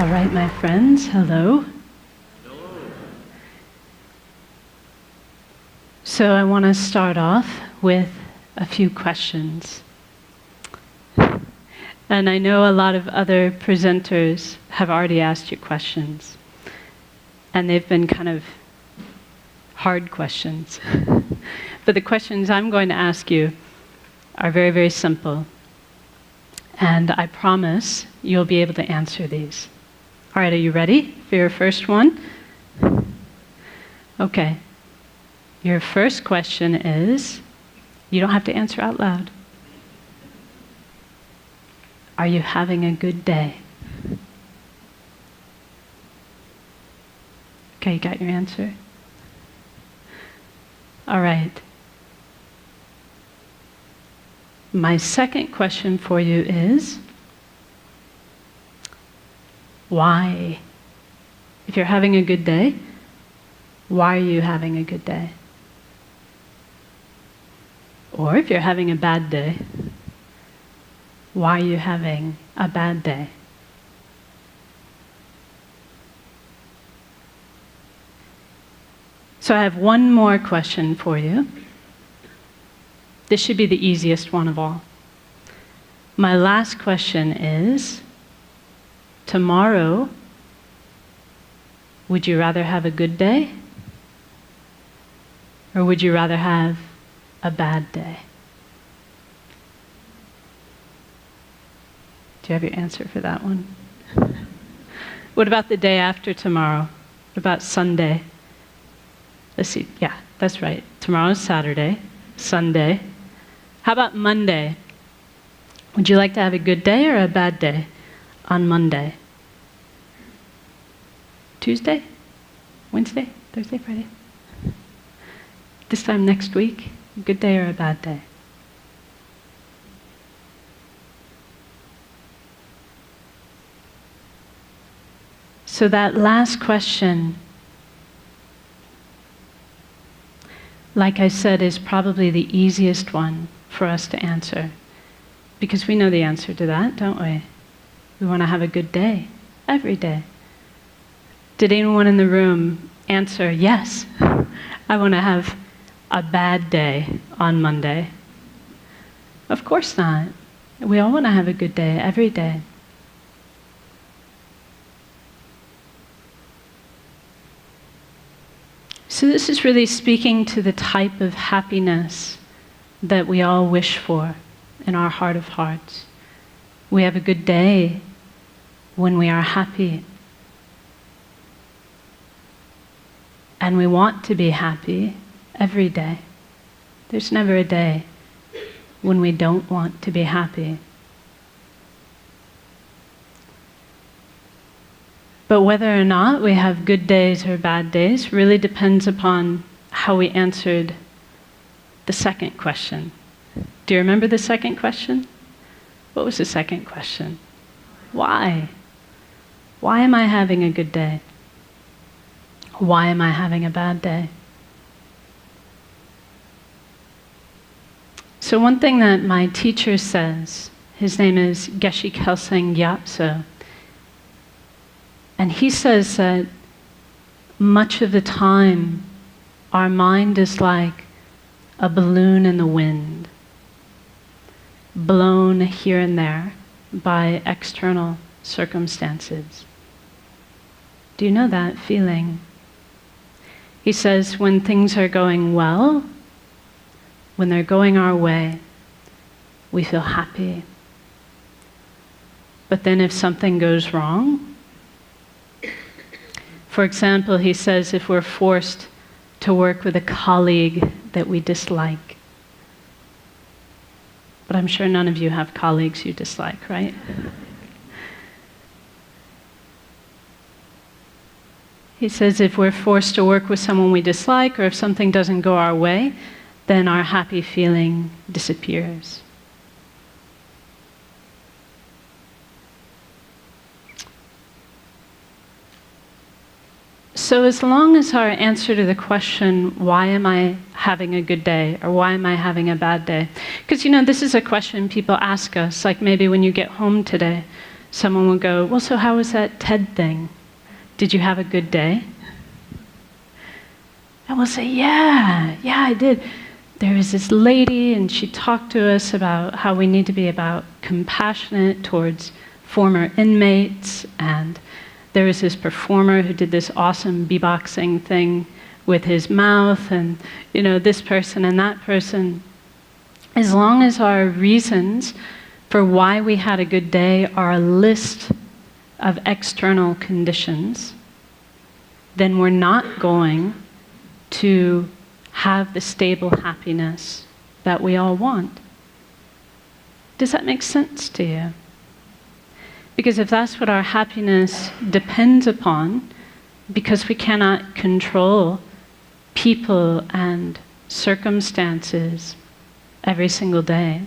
All right, my friends, hello. So I want to start off with a few questions. And I know a lot of other presenters have already asked you questions. And they've been kind of hard questions. But the questions I'm going to ask you are very, very simple. And I promise you'll be able to answer these. All right, are you ready for your first one? Okay. Your first question is, you don't have to answer out loud. Are you having a good day? Okay, you got your answer? All right. My second question for you is, why? If you're having a good day, why are you having a good day? Or if you're having a bad day, why are you having a bad day? So I have one more question for you. This should be the easiest one of all. My last question is, tomorrow, would you rather have a good day? Or would you rather have a bad day? Do you have your answer for that one? What about the day after tomorrow? What about Sunday? Let's see, yeah, that's right. Tomorrow's Saturday, Sunday. How about Monday? Would you like to have a good day or a bad day on Monday? Tuesday? Wednesday? Thursday? Friday? This time next week? A good day or a bad day? So that last question, like I said, is probably the easiest one for us to answer. Because we know the answer to that, don't we? We want to have a good day, every day. Did anyone in the room answer, yes, I want to have a bad day on Monday? Of course not. We all want to have a good day, every day. So this is really speaking to the type of happiness that we all wish for in our heart of hearts. We have a good day when we are happy. And we want to be happy every day. There's never a day when we don't want to be happy. But whether or not we have good days or bad days really depends upon how we answered the second question. Do you remember the second question? What was the second question? Why? Why am I having a good day? Why am I having a bad day? So one thing that my teacher says, his name is Geshe Kelsang Gyatso, and he says that much of the time our mind is like a balloon in the wind, blown here and there by external circumstances. Do you know that feeling? He says when things are going well, when they're going our way, we feel happy. But then if something goes wrong, for example, he says if we're forced to work with a colleague that we dislike, but I'm sure none of you have colleagues you dislike, right? He says if we're forced to work with someone we dislike, or if something doesn't go our way, then our happy feeling disappears. So as long as our answer to the question, why am I having a good day, or why am I having a bad day? Because, this is a question people ask us, like maybe when you get home today. someone will go, well, so how was that TED thing? Did you have a good day? And we'll say, yeah, I did. There was this lady, and she talked to us about how we need to be about compassionate towards former inmates, and there was this performer who did this awesome beatboxing thing with his mouth, and this person and that person. As long as our reasons for why we had a good day are a list of external conditions, then we're not going to have the stable happiness that we all want. Does that make sense to you? Because if that's what our happiness depends upon, because we cannot control people and circumstances every single day,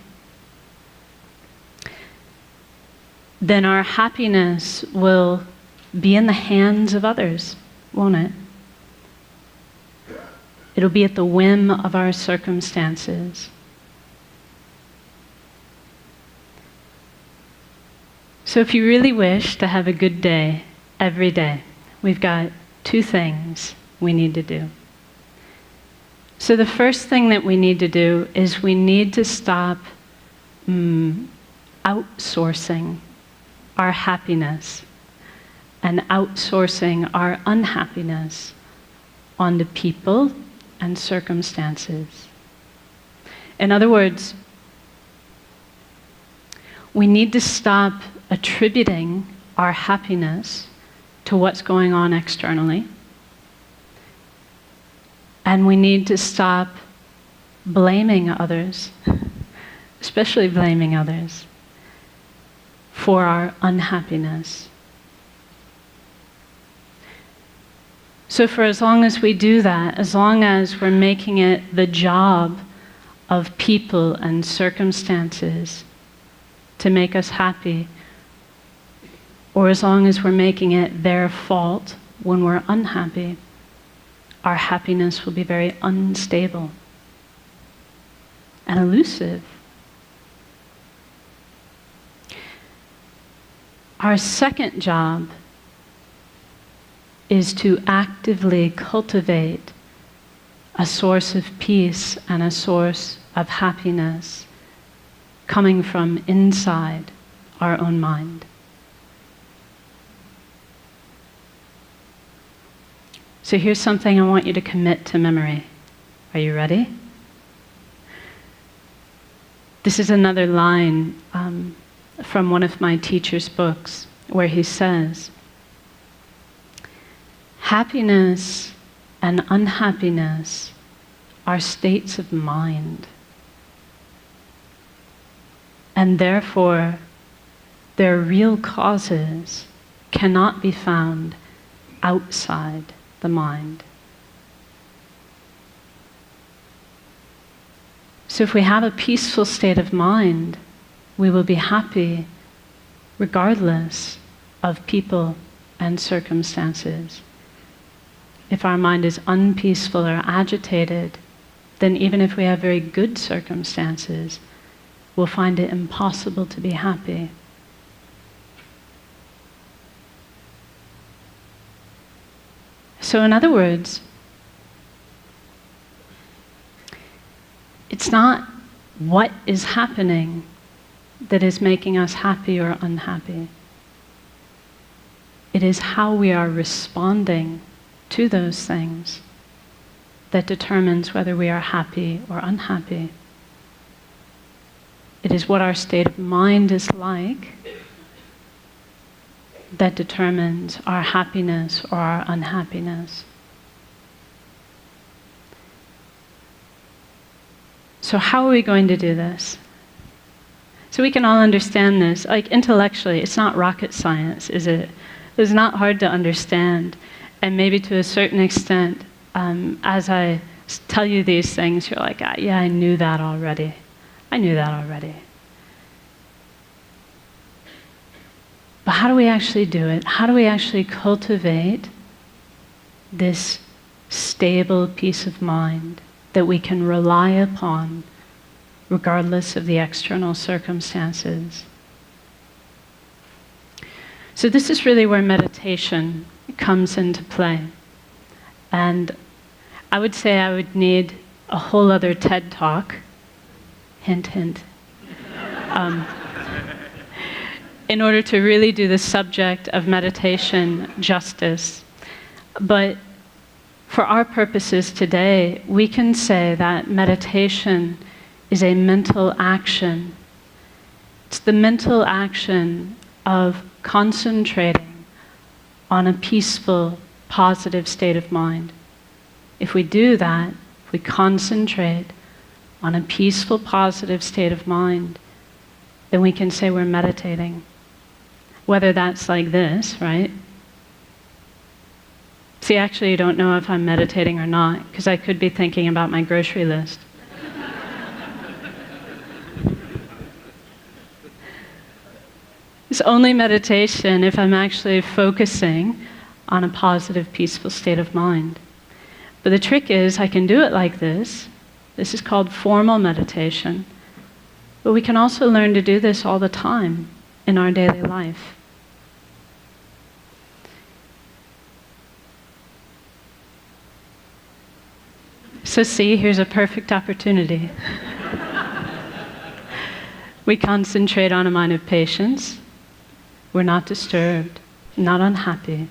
then our happiness will be in the hands of others, won't it? It'll be at the whim of our circumstances. So if you really wish to have a good day every day, we've got 2 things we need to do. So the first thing that we need to do is we need to stop outsourcing our happiness and outsourcing our unhappiness onto people and circumstances. In other words, we need to stop attributing our happiness to what's going on externally. And we need to stop blaming others, especially blaming others, for our unhappiness. So for as long as we do that, as long as we're making it the job of people and circumstances to make us happy, or as long as we're making it their fault when we're unhappy, our happiness will be very unstable and elusive. Our second job is to actively cultivate a source of peace and a source of happiness coming from inside our own mind. So here's something I want you to commit to memory. Are you ready? This is another line from one of my teacher's books where he says, happiness and unhappiness are states of mind, and therefore their real causes cannot be found outside the mind. So if we have a peaceful state of mind, we will be happy regardless of people and circumstances. If our mind is unpeaceful or agitated, then even if we have very good circumstances, we'll find it impossible to be happy. So in other words, it's not what is happening that is making us happy or unhappy. It is how we are responding to those things that determines whether we are happy or unhappy. It is what our state of mind is like that determines our happiness or our unhappiness. So how are we going to do this? So we can all understand this. Like intellectually, it's not rocket science, is it? It's not hard to understand. And maybe to a certain extent, as I tell you these things, you're like, yeah, I knew that already. I knew that already. But how do we actually do it? How do we actually cultivate this stable peace of mind that we can rely upon regardless of the external circumstances? So this is really where meditation comes into play. And I would say I would need a whole other TED Talk, hint, hint, in order to really do the subject of meditation justice. But for our purposes today, we can say that meditation is a mental action. It's the mental action of concentrating on a peaceful, positive state of mind. If we do that, if we concentrate on a peaceful, positive state of mind, then we can say we're meditating. Whether that's like this, right? See, actually, you don't know if I'm meditating or not, because I could be thinking about my grocery list. It's only meditation if I'm actually focusing on a positive, peaceful state of mind. But the trick is, I can do it like this. This is called formal meditation. But we can also learn to do this all the time in our daily life. So see, here's a perfect opportunity. We concentrate on a mind of patience. We're not disturbed, not unhappy.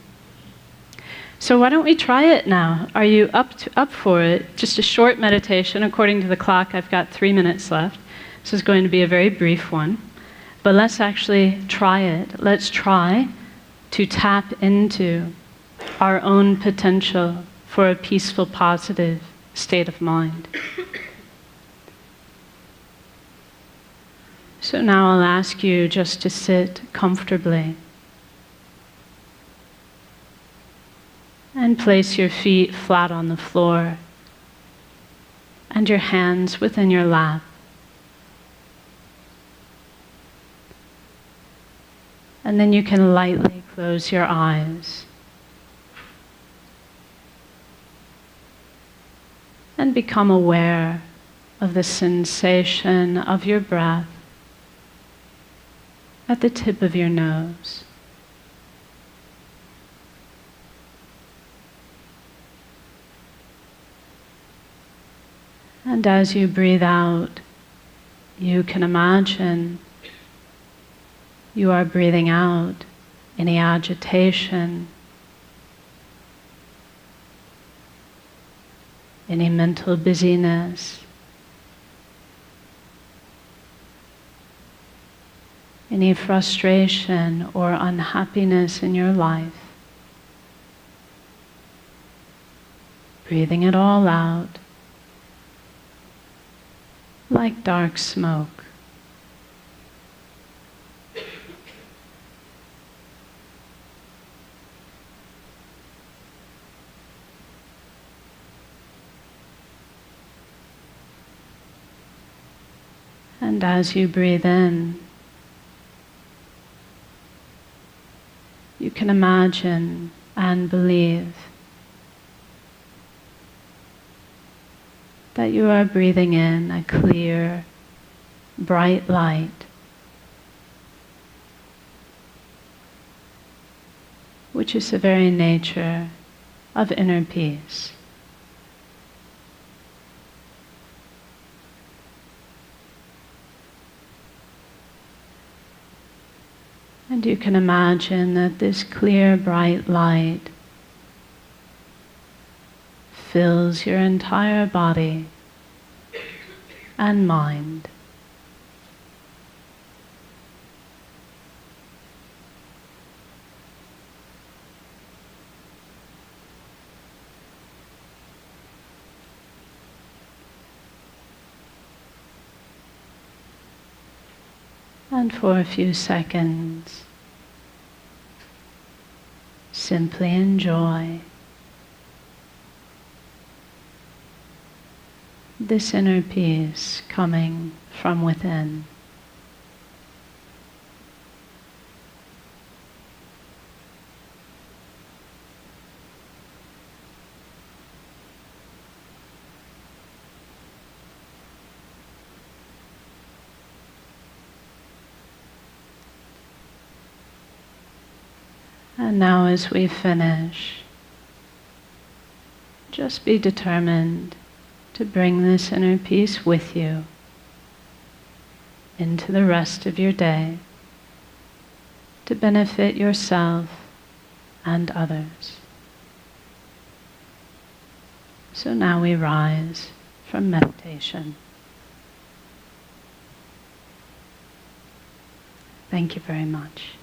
So why don't we try it now? Are you up for it? Just a short meditation. According to the clock, I've got 3 minutes left. This is going to be a very brief one. But let's actually try it. Let's try to tap into our own potential for a peaceful, positive state of mind. So now I'll ask you just to sit comfortably and place your feet flat on the floor and your hands within your lap. And then you can lightly close your eyes and become aware of the sensation of your breath at the tip of your nose. And as you breathe out, you can imagine you are breathing out any agitation, any mental busyness, any frustration or unhappiness in your life. Breathing it all out like dark smoke. And as you breathe in, you can imagine and believe that you are breathing in a clear, bright light, which is the very nature of inner peace. And you can imagine that this clear, bright light fills your entire body and mind. And for a few seconds, simply enjoy this inner peace coming from within. And now as we finish, just be determined to bring this inner peace with you into the rest of your day to benefit yourself and others. So now we rise from meditation. Thank you very much.